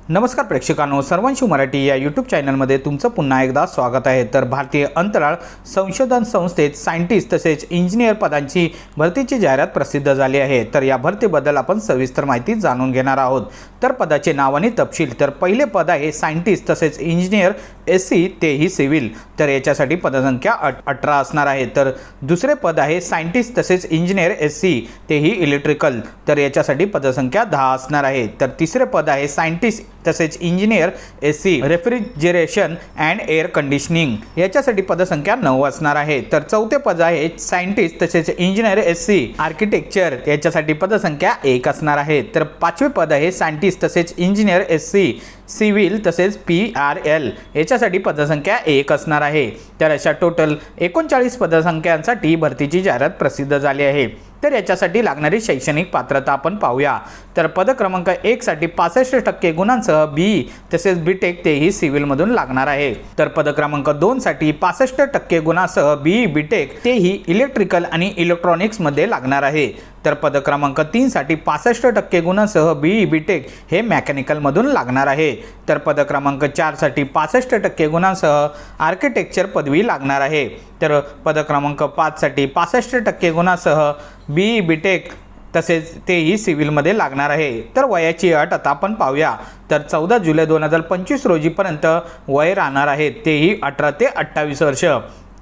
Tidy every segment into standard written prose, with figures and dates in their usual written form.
नमस्कार प्रेक्षकांनो, सर्वांशी मराठी या यूट्यूब चॅनलमध्ये तुमचं पुन्हा एकदा स्वागत आहे। तर भारतीय अंतराळ संशोधन संस्थेत सायंटिस्ट तसेच इंजिनियर पदांची भरतीची जाहिरात प्रसिद्ध झाली आहे। तर या भरतीबद्दल आपण सविस्तर माहिती जाणून घेणार आहोत। तर पदाचे नाव आणि तपशील। तर पहिले पद आहे सायंटिस्ट तसेच इंजिनियर एससी तेही सिव्हिल, तर याच्यासाठी पदसंख्या 18 असणार आहे। तर दुसरे पद आहे सायंटिस्ट तसेच इंजिनियर एससी तेही इलेक्ट्रिकल, तर याच्यासाठी पदसंख्या 10 असणार आहे। तर तिसरे पद आहे सायंटिस्ट तसेच engineer SC refrigeration and air conditioning, याच्यासाठी पदसंख्या 9 असणार आहे। तर चौथे पद आहे सायंटिस्ट तसेच इंजिनियर एससी आर्किटेक्चर, याच्यासाठी पदसंख्या 1 असणार आहे। तर पाचवे पद आहे सायंटिस्ट तसेच इंजिनियर एससी सिव्हिल तसेच PRL, याच्यासाठी पदसंख्या 1 असणार आहे। तर अशा टोटल 39 पदसंख्यांसाठी भरतीची जाहिरात प्रसिद्ध झाली आहे। तर याच्यासाठी लागणारी शैक्षणिक पात्रता आपण पाहूया। तर पद क्रमांक 1 साठी 65% गुणांसह BE तसेच BTech तेही सिव्हिल मधून लागणार आहे। तर पद क्रमांक 2 साठी 65% गुणांसह BE BTech तेही इलेक्ट्रिकल आणि इलेक्ट्रॉनिक्स मध्ये लागणार आहे। तर पद क्रमांक 3 साठी 65% गुणांसह BE BTech हे मेकॅनिकल मधून लागणार आहे। तर पद क्रमांक 4 साठी 65% गुणांसह आर्किटेक्चर पदवी लागणार आहे। तर पद क्रमांक 5 साठी 65% गुणांसह BE BTech तसेच तेही सिव्हिलमध्ये लागणार आहे। तर वयाची अट आता आपण पाहूया। तर 14 जुलै 2025 रोजीपर्यंत वय राहणार आहे, तेही 18 ते 28 वर्ष।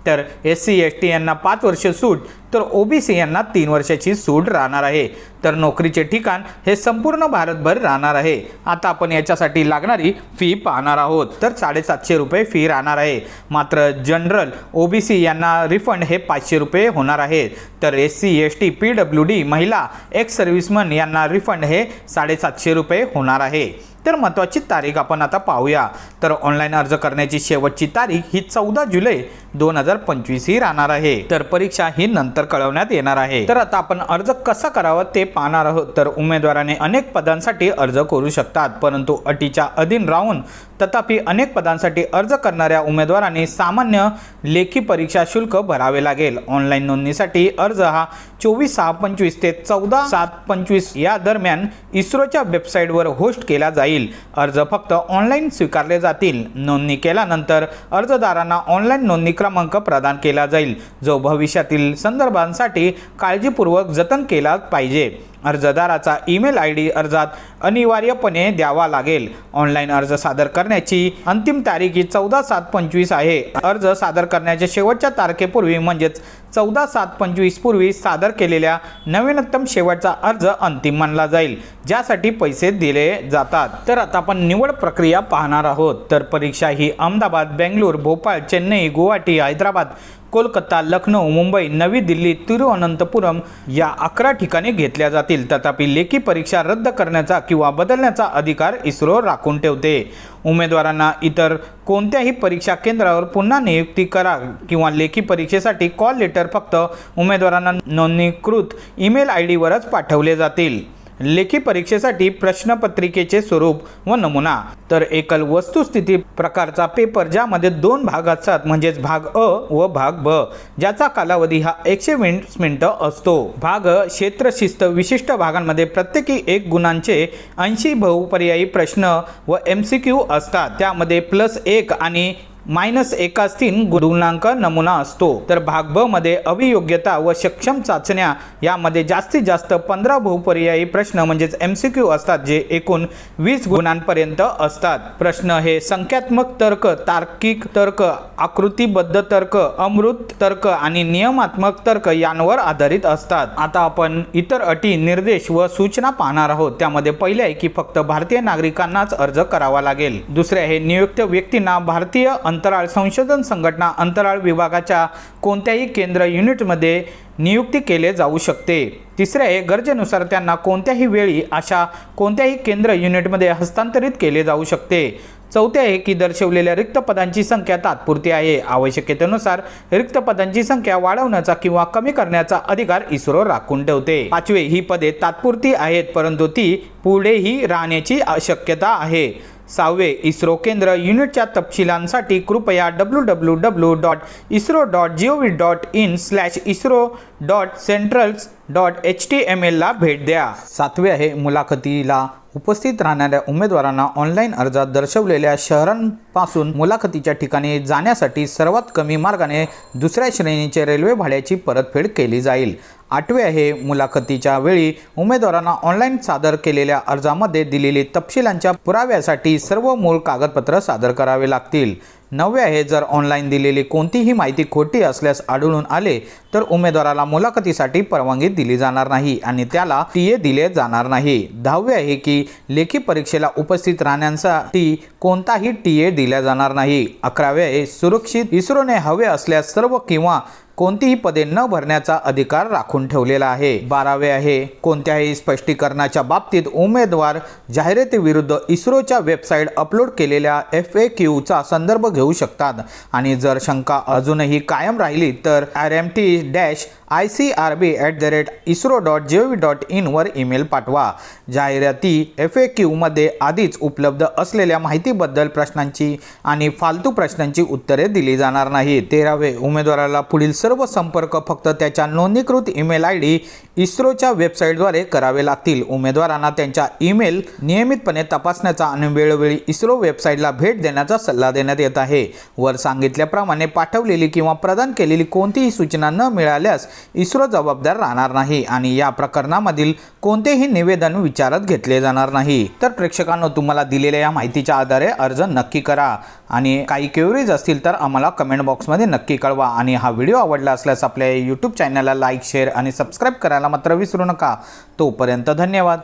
तर SC ST यांना 5 वर्ष सूट, तर OBC यांना 3 वर्षाची सूट राहणार आहे। तर नोकरीचे ठिकाण हे संपूर्ण भारतभर राहणार आहे। आता आपण याच्यासाठी लागणारी फी पाहणार आहोत। तर 750 रुपये फी राहणार आहे। मात्र जनरल OBC यांना रिफंड हे 500 रुपये होणार आहे। तर SC ST PWD महिला एक्स सर्व्हिसमन यांना रिफंड हे 750 रुपये होणार आहे। तर महत्त्वाची तारीख आपण आता पाहूया। तर ऑनलाईन अर्ज करण्याची शेवटची तारीख ही 14 जुलै 2025 ही राहणार आहे। तर परीक्षा ही नंतर कळवण्यात येणार आहे। तर आता आपण अर्ज कसा करावा ते पाहणार आहोत। तर उमेदवाराने अनेक पदांसाठी अर्ज करू शकतात, परंतु अटीच्या अधीन राहून तथापि अनेक पदांसाठी अर्ज करणाऱ्या उमेदवारांनी सामान्य लेखी परीक्षा शुल्क भरावे लागेल। ऑनलाईन नोंदणीसाठी अर्ज हा 24/6/25 ते 14/7/25 या दरम्यान इस्रोच्या वेबसाईटवर होस्ट केला जाईल। अर्ज फक्त ऑनलाईन स्वीकारले जातील। नोंदणी केल्यानंतर अर्जदारांना ऑनलाईन नोंदणी क्रमांक प्रदान केला जाईल, जो भविष्यातील संदर्भांसाठी काळजीपूर्वक जतन केला पाहिजे। अर्जदाराचा ईमेल ID अर्जात अनिवार्यपणे द्यावा लागेल। ऑनलाईन अर्ज सादर करण्याची अंतिम तारीख ही 14/7/25 आहे। अर्ज सादर करण्याच्या शेवटच्या तारखेपूर्वी म्हणजेच 14/7/25 पूर्वी सादर केलेल्या नवीनतम शेवटचा अर्ज अंतिम मानला जाईल, ज्यासाठी पैसे दिले जातात। तर आता आपण निवड प्रक्रिया पाहणार आहोत। तर परीक्षा ही अहमदाबाद, बेंगळूर, भोपाळ, चेन्नई, गुवाहाटी, हैदराबाद, कोलकाता, लखनौ, मुंबई, नवी दिल्ली, तिरुवनंतपुरम या 11 ठिकाणी घेतल्या जातील। तथापि लेखी परीक्षा रद्द करण्याचा किंवा बदलण्याचा अधिकार इस्रो राखून ठेवते। उमेदवारांना इतर कोणत्याही परीक्षा केंद्रावर पुन्हा नियुक्ती करा किंवा लेखी परीक्षेसाठी कॉल लेटर फक्त उमेदवारांना नोंदणीकृत ईमेल ID वरच पाठवले जातील। लेखी परीक्षेसाठी प्रश्नपत्रिकेचे स्वरूप व नमुना। तर एकल वस्तुस्थिती प्रकारचा पेपर, ज्यामध्ये 2 भाग असतात, म्हणजेच भाग अ व भाग ब, ज्याचा कालावधी हा 120 मिनिटं असतो। भाग अ क्षेत्रशिस्त विशिष्ट भागांमध्ये प्रत्येकी 1 गुणांचे 80 बहुपर्यायी प्रश्न व MCQ असतात। त्यामध्ये +1 आणि -1 3 गुणांक नमुना असतो। तर भाग ब मध्ये अभियोग्यता व सक्षम चाचण्या, यामध्ये जास्तीत जास्त 15 बहुपर्यायी प्रश्न म्हणजेच MCQ असतात, जे एकूण 20 गुणांपर्यंत असतात। प्रश्न हे संख्यात्मक तर्क, तार्किक तर्क, आकृतीबद्ध तर्क, अमूर्त तर्क आणि नियमात्मक तर्क यांवर आधारित असतात। आता आपण इतर अटी, निर्देश व सूचना पाहणार आहोत। त्यामध्ये पहिले आहे की फक्त भारतीय नागरिकांनाच अर्ज करावा लागेल। दुसरे आहे नियुक्त व्यक्तींना भारतीय अंतराळ संशोधन संघटना अंतराळ विभागाच्या कोणत्याही केंद्र युनिटमध्ये नियुक्ती केले जाऊ शकते। तिसरे आहे गरजेनुसार त्यांना कोणत्याही वेळी अशा कोणत्याही केंद्र युनिटमध्ये हस्तांतरित केले जाऊ शकते। चौथे आहे की दर्शवलेल्या रिक्त पदांची संख्या तात्पुरती आहे। आवश्यकतेनुसार रिक्त पदांची संख्या वाढवण्याचा किंवा कमी करण्याचा अधिकार इस्रो राखून ठेवते। पाचवे, ही पदे तात्पुरती आहेत, परंतु ती पुढेही राहण्याची शक्यता आहे। 6वे इस्रो केंद्र युनिटच्या तपशिलांसाठी कृपया www.isro.gov.in/isro.centrals.html ला भेट द्या। 7वे आहे मुलाखतीला उपस्थित राहणाऱ्या उमेदवारांना ऑनलाईन अर्जात दर्शवलेल्या शहरांपासून मुलाखतीच्या ठिकाणी जाण्यासाठी सर्वात कमी मार्गाने दुसऱ्या श्रेणीचे रेल्वे भाड्याची परतफेड केली जाईल। 8वे आहे मुलाखतीच्या वेळी उमेदवारांना ऑनलाईन सादर केलेल्या अर्जामध्ये दिलेली तपशिलांच्या पुराव्यासाठी सर्व मूळ कागदपत्र सादर करावे लागतील। 9वे आहे जर ऑनलाईन दिलेली कोणतीही माहिती खोटी असल्यास आढळून आले तर उमेदवाराला मुलाखतीसाठी परवानगी दिली जाणार नाही आणि त्याला टीए दिले जाणार नाही। 10वे आहे की लेखी परीक्षेला उपस्थित राहण्यासाठी कोणताही टीए दिला जाणार नाही। 11वे आहे सुरक्षित इस्रोने हवे असल्यास सर्व किंवा कोणतीही पदे न भरण्याचा अधिकार राखून ठेवलेला आहे। 12वे आहे कोणत्याही स्पष्टीकरणाच्या बाबतीत उमेदवार जाहिरातीविरुद्ध इस्रोच्या वेबसाईट अपलोड केलेल्या FAQचा संदर्भ घेऊ शकतात आणि जर शंका अजूनही कायम राहिली तर rmt-icrb@isro.gov.in वर ईमेल पाठवा। जाहिराती FAQ मध्ये आधीच उपलब्ध असलेल्या माहितीबद्दल प्रश्नांची आणि फालतू प्रश्नांची उत्तरे दिली जाणार नाही। 13वे उमेदवाराला पुढील सर्व संपर्क फक्त त्याच्या नोंदणीकृत ईमेल ID इस्रोच्या वेबसाईटद्वारे करावे लागतील। उमेदवारांना त्यांच्या ईमेल नियमितपणे तपासण्याचा आणि वेळोवेळी इस्रो वेबसाईटला भेट देण्याचा सल्ला देण्यात येत आहे। वर सांगितल्याप्रमाणे पाठवलेली किंवा प्रदान केलेली कोणतीही सूचना न मिळाल्यास इस्रो जबाबदार राहणार नाही आणि या प्रकरणामधील कोणतेही निवेदन विचारात घेतले जाणार नाही। तर प्रेक्षकांनो, तुम्हाला दिलेल्या या माहितीच्या आधारे अर्ज नक्की करा आणि काही क्वेरीज असतील तर आम्हाला कमेंट बॉक्समध्ये नक्की कळवा आणि हा व्हिडिओ आवडला असल्यास आपल्या YouTube चॅनलला लाईक, शेअर आणि सबस्क्राईब करायला मात्र विसरू नका। तोपर्यंत धन्यवाद।